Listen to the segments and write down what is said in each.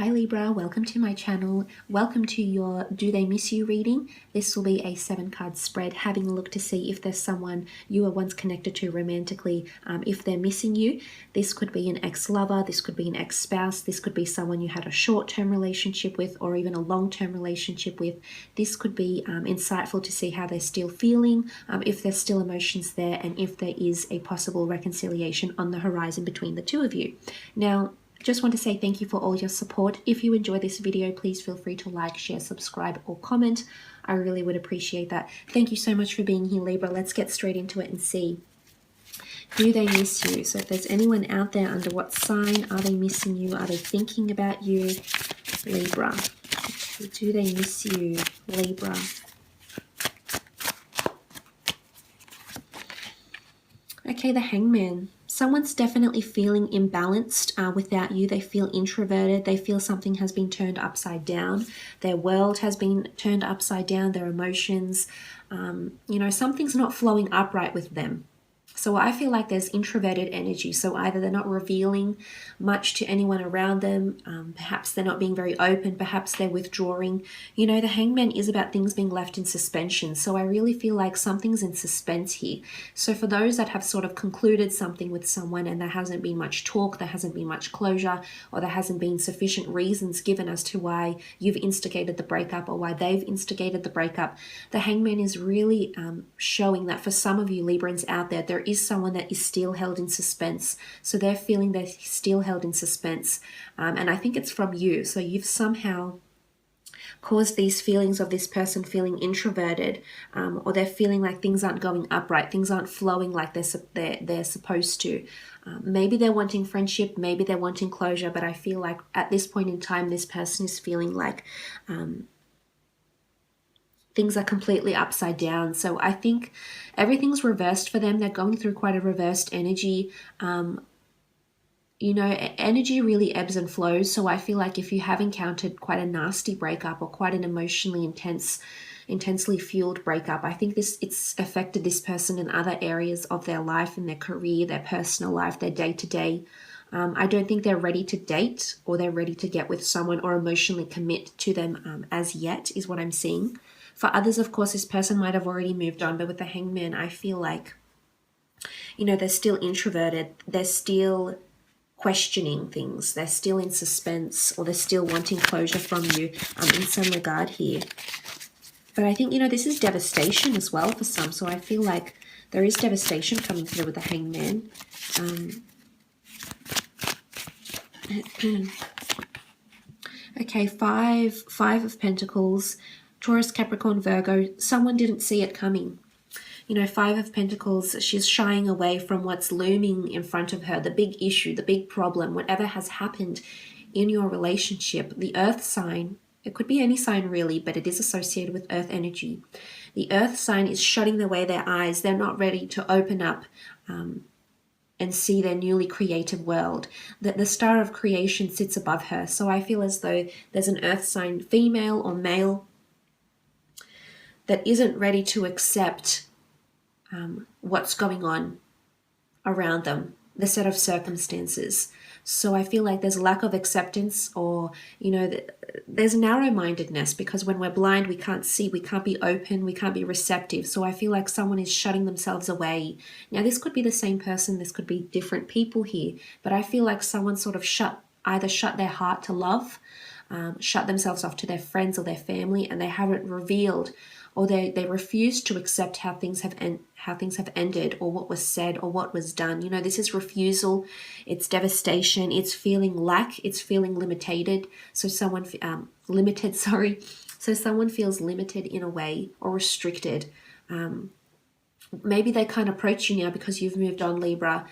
Hi Libra, welcome to my channel. Welcome to your Do They Miss You reading. This will be a 7-card spread, having a look to see if there's someone you were once connected to romantically, if they're missing you. This could be an ex-lover, this could be an ex-spouse, this could be someone you had a short-term relationship with or even a long-term relationship with. This could be insightful to see how they're still feeling, if there's still emotions there, and if there is a possible reconciliation on the horizon between the two of you. Now, just want to say thank you for all your support. If you enjoy this video, please feel free to like, share, subscribe, or comment. I really would appreciate that. Thank you so much for being here, Libra. Let's get straight into it and see. Do they miss you? So if there's anyone out there, under what sign are they missing you? Are they thinking about you? Libra. Do they miss you, Libra? Okay, the Hangman. Someone's definitely feeling imbalanced without you. They feel introverted. They feel something has been turned upside down. Their world has been turned upside down. Their emotions, something's not flowing upright with them. So I feel like there's introverted energy. So either they're not revealing much to anyone around them. Perhaps they're not being very open. Perhaps they're withdrawing. You know, the Hangman is about things being left in suspension. So I really feel like something's in suspense here. So for those that have sort of concluded something with someone and there hasn't been much talk, there hasn't been much closure, or there hasn't been sufficient reasons given as to why you've instigated the breakup or why they've instigated the breakup, the Hangman is really showing that for some of you Librans out there, there is someone that is still held in suspense. So they're feeling they're still held in suspense. And I think it's from you. So you've somehow caused these feelings of this person feeling introverted, or they're feeling like things aren't going upright, things aren't flowing like they're supposed to. Maybe they're wanting friendship, maybe they're wanting closure, but I feel like at this point in time, this person is feeling like things are completely upside down. So I think everything's reversed for them. They're going through quite a reversed energy. Energy really ebbs and flows. So I feel like if you have encountered quite a nasty breakup or quite an emotionally intensely fueled breakup, I think it's affected this person in other areas of their life, in their career, their personal life, their day-to-day. I don't think they're ready to date or they're ready to get with someone or emotionally commit to them as yet, is what I'm seeing. For others, of course, this person might have already moved on, but with the Hangman, I feel like, they're still introverted. They're still questioning things. They're still in suspense, or they're still wanting closure from you in some regard here. But I think, this is devastation as well for some. So I feel like there is devastation coming through with the Hangman. Okay, five of Pentacles. Taurus, Capricorn, Virgo, someone didn't see it coming. Five of Pentacles, she's shying away from what's looming in front of her, the big issue, the big problem, whatever has happened in your relationship. The Earth sign, it could be any sign really, but it is associated with Earth energy. The Earth sign is shutting away their eyes. They're not ready to open up and see their newly created world. The star of creation sits above her. So I feel as though there's an Earth sign, female or male, that isn't ready to accept what's going on around them, the set of circumstances. So I feel like there's a lack of acceptance, or, there's narrow-mindedness, because when we're blind, we can't see, we can't be open, we can't be receptive. So I feel like someone is shutting themselves away. Now, this could be the same person, this could be different people here, but I feel like someone sort of either shut their heart to love, shut themselves off to their friends or their family, and they haven't revealed, or they refuse to accept how things have ended, or what was said, or what was done. This is refusal, it's devastation, it's feeling lack, it's feeling limited. So someone limited, sorry. So someone feels limited in a way, or restricted. Maybe they can't approach you now because you've moved on, Libra.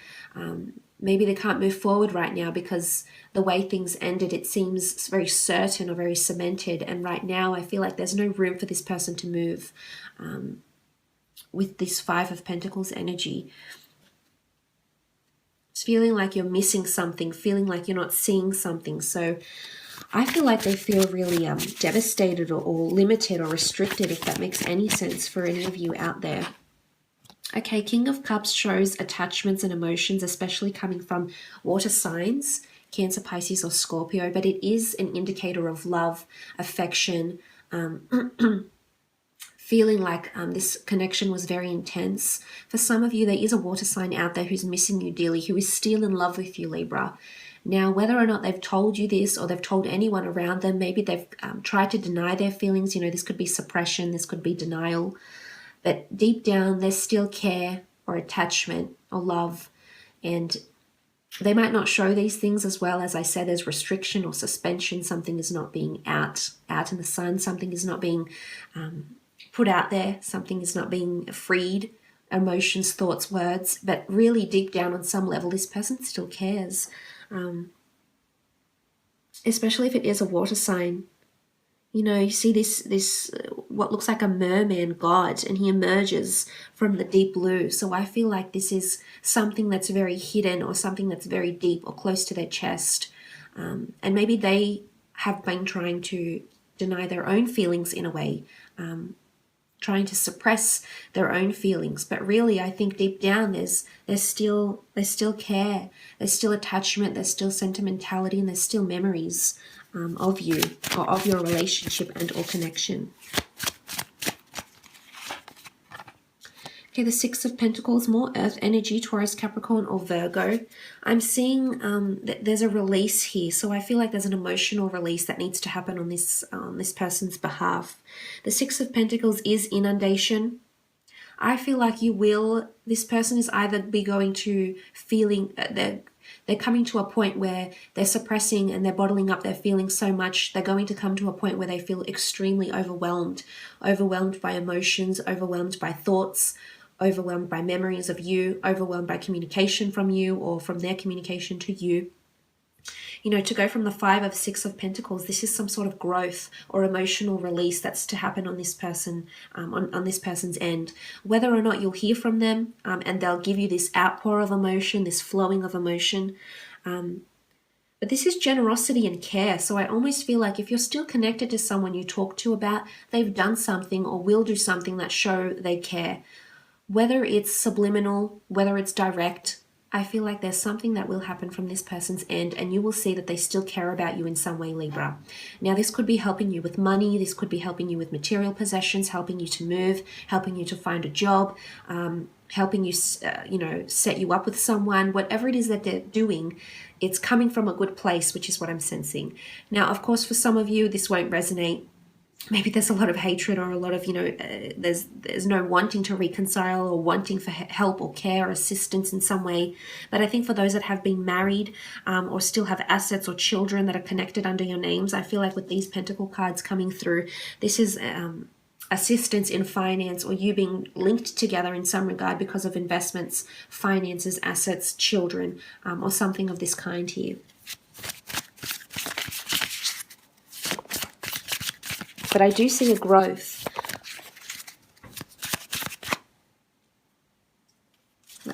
Maybe they can't move forward right now because the way things ended, it seems very certain or very cemented. And right now, I feel like there's no room for this person to move with this Five of Pentacles energy. It's feeling like you're missing something, feeling like you're not seeing something. So I feel like they feel really devastated or limited or restricted, if that makes any sense for any of you out there. Okay, King of Cups shows attachments and emotions, especially coming from water signs. Cancer, Pisces, or Scorpio, but it is an indicator of love, affection, feeling like this connection was very intense. For some of you, there is a water sign out there who's missing you dearly, who is still in love with you, Libra. Now, whether or not they've told you this or they've told anyone around them, maybe they've tried to deny their feelings. You know, this could be suppression, this could be denial. But deep down, there's still care or attachment or love. And they might not show these things as well. As I said, there's restriction or suspension. Something is not being out in the sun. Something is not being put out there. Something is not being freed. Emotions, thoughts, words. But really deep down on some level, this person still cares. Especially if it is a water sign. You know, you see this what looks like a merman god, and he emerges from the deep blue. So I feel like this is something that's very hidden or something that's very deep or close to their chest. And maybe they have been trying to deny their own feelings in a way, trying to suppress their own feelings. But really, I think deep down there's still care, there's still attachment, there's still sentimentality, and there's still memories of you or of your relationship and or connection. Okay, the Six of Pentacles, more earth energy, Taurus, Capricorn, or Virgo. I'm seeing that there's a release here. So I feel like there's an emotional release that needs to happen on this person's behalf. The Six of Pentacles is inundation. I feel like this person is either be going to feeling, they're coming to a point where they're suppressing and they're bottling up their feelings so much. They're going to come to a point where they feel extremely overwhelmed by emotions, overwhelmed by thoughts, overwhelmed by memories of you, overwhelmed by communication from you or from their communication to you. You know, to go from the Five of Six of Pentacles, this is some sort of growth or emotional release that's to happen on this person, on this person's end. Whether or not you'll hear from them and they'll give you this outpour of emotion, this flowing of emotion. But this is generosity and care. So I almost feel like if you're still connected to someone you talk to about, they've done something or will do something that show they care. Whether it's subliminal, whether it's direct, I feel like there's something that will happen from this person's end, and you will see that they still care about you in some way, Libra. Now, this could be helping you with money. This could be helping you with material possessions, helping you to move, helping you to find a job, helping you, set you up with someone. Whatever it is that they're doing, it's coming from a good place, which is what I'm sensing. Now, of course, for some of you, this won't resonate. Maybe there's a lot of hatred or a lot of, there's no wanting to reconcile or wanting for help or care or assistance in some way. But I think for those that have been married or still have assets or children that are connected under your names, I feel like with these Pentacle cards coming through, this is assistance in finance or you being linked together in some regard because of investments, finances, assets, children, or something of this kind here. But I do see a growth.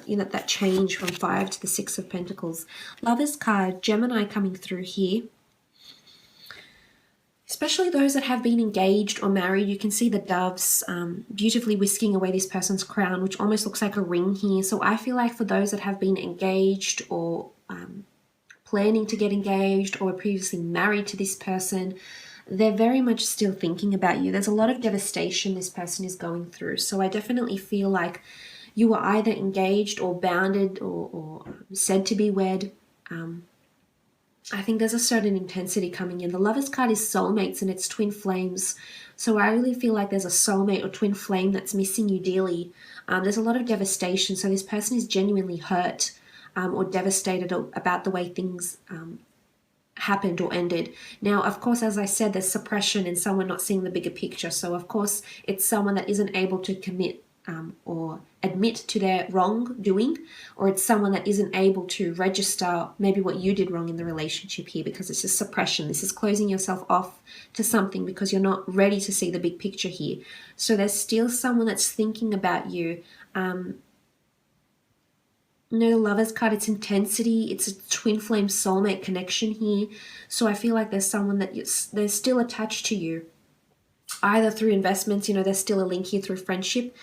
You know, that change from Five to the Six of Pentacles. Lovers card, Gemini coming through here. Especially those that have been engaged or married, you can see the doves beautifully whisking away this person's crown, which almost looks like a ring here. So I feel like for those that have been engaged or planning to get engaged or previously married to this person, they're very much still thinking about you. There's a lot of devastation this person is going through. So I definitely feel like you were either engaged or bounded or said to be wed. I think there's a certain intensity coming in. The Lovers card is soulmates and it's twin flames. So I really feel like there's a soulmate or twin flame that's missing you dearly. There's a lot of devastation. So this person is genuinely hurt or devastated about the way things happened or ended. Now, of course, as I said, there's suppression and someone not seeing the bigger picture. So, of course, it's someone that isn't able to commit or admit to their wrongdoing, or it's someone that isn't able to register maybe what you did wrong in the relationship here because it's just suppression. This is closing yourself off to something because you're not ready to see the big picture here. So there's still someone that's thinking about you. The Lovers card, it's intensity, it's a twin flame soulmate connection here. So I feel like there's someone that they're still attached to you, either through investments, there's still a link here through friendship,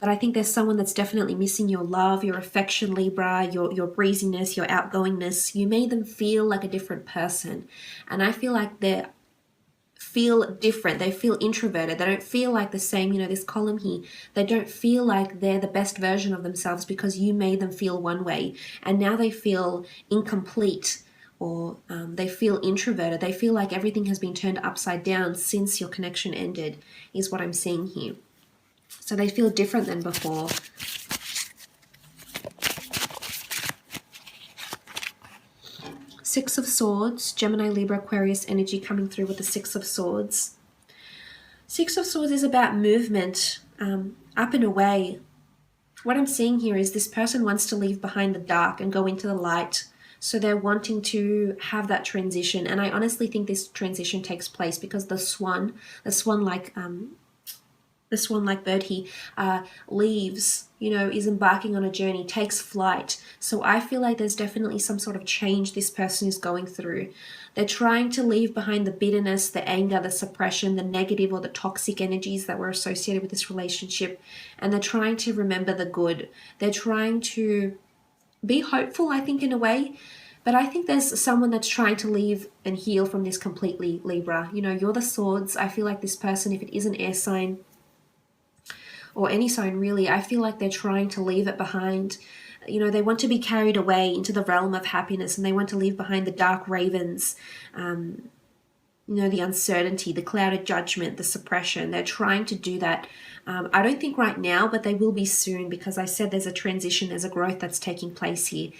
But I think there's someone that's definitely missing your love, your affection, Libra, your breeziness, your outgoingness. You made them feel like a different person. And I feel like they feel different. They feel introverted. They don't feel like the same, this column here. They don't feel like they're the best version of themselves because you made them feel one way. And now they feel incomplete, or they feel introverted. They feel like everything has been turned upside down since your connection ended, is what I'm seeing here. So they feel different than before. Six of Swords, Gemini, Libra, Aquarius energy coming through with the Six of Swords. Six of Swords is about movement, up and away. What I'm seeing here is this person wants to leave behind the dark and go into the light. So they're wanting to have that transition. And I honestly think this transition takes place because the swan-like bird he leaves, is embarking on a journey, takes flight. So I feel like there's definitely some sort of change this person is going through. They're trying to leave behind the bitterness, the anger, the suppression, the negative or the toxic energies that were associated with this relationship. And they're trying to remember the good. They're trying to be hopeful, I think, in a way. But I think there's someone that's trying to leave and heal from this completely, Libra. You're the Swords. I feel like this person, if it is an air sign, or any sign really, I feel like they're trying to leave it behind. They want to be carried away into the realm of happiness, and they want to leave behind the dark ravens, the uncertainty, the clouded judgment, the suppression. They're trying to do that. I don't think right now, but they will be soon, because I said there's a transition, there's a growth that's taking place here.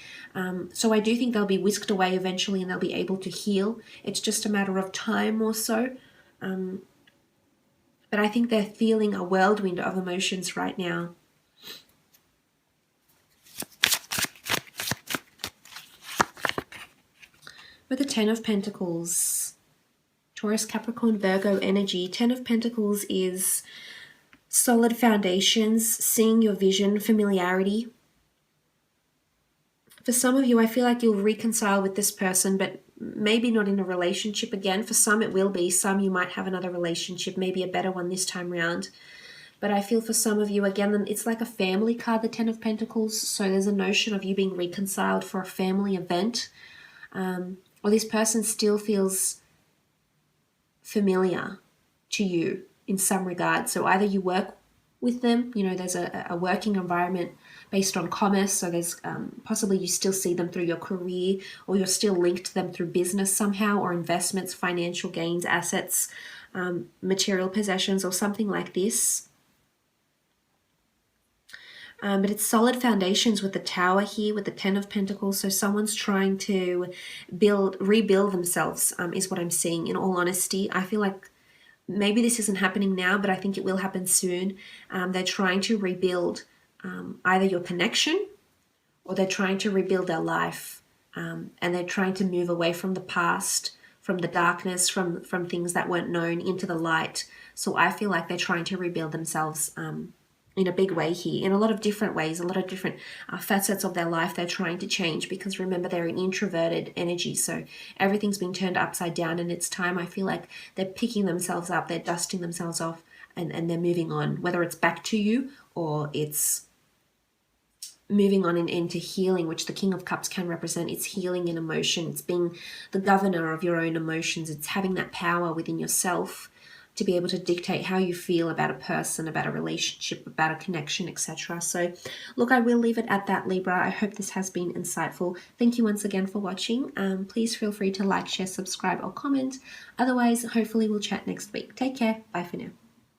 So I do think they'll be whisked away eventually and they'll be able to heal. It's just a matter of time or so. But I think they're feeling a whirlwind of emotions right now. With the Ten of Pentacles, Taurus, Capricorn, Virgo energy. 10 of Pentacles is solid foundations, seeing your vision, familiarity. For some of you, I feel like you'll reconcile with this person, but maybe not in a relationship again. For some it will be. Some you might have another relationship, maybe a better one this time round. But I feel for some of you, again, it's like a family card, the 10 of Pentacles. So there's a notion of you being reconciled for a family event. Or this person still feels familiar to you in some regard. So either you work with them, there's a working environment based on commerce, so there's possibly you still see them through your career, or you're still linked to them through business somehow, or investments, financial gains, assets, material possessions, or something like this. But it's solid foundations with the Tower here, with the 10 of Pentacles. So someone's trying to rebuild themselves, is what I'm seeing. In all honesty, I feel like maybe this isn't happening now, but I think it will happen soon. They're trying to rebuild either your connection, or they're trying to rebuild their life. And they're trying to move away from the past, from the darkness, from things that weren't known, into the light. So I feel like they're trying to rebuild themselves in a big way here, in a lot of different ways, a lot of different facets of their life they're trying to change, because remember, they're an introverted energy, so everything's been turned upside down, and it's time. I feel like they're picking themselves up, they're dusting themselves off, and they're moving on, whether it's back to you or it's moving on into healing, which the King of Cups can represent. It's healing in emotion, it's being the governor of your own emotions, it's having that power within yourself to be able to dictate how you feel about a person, about a relationship, about a connection, etc. So look, I will leave it at that, Libra. I hope this has been insightful. Thank you once again for watching. Please feel free to like, share, subscribe, or comment. Otherwise, hopefully we'll chat next week. Take care.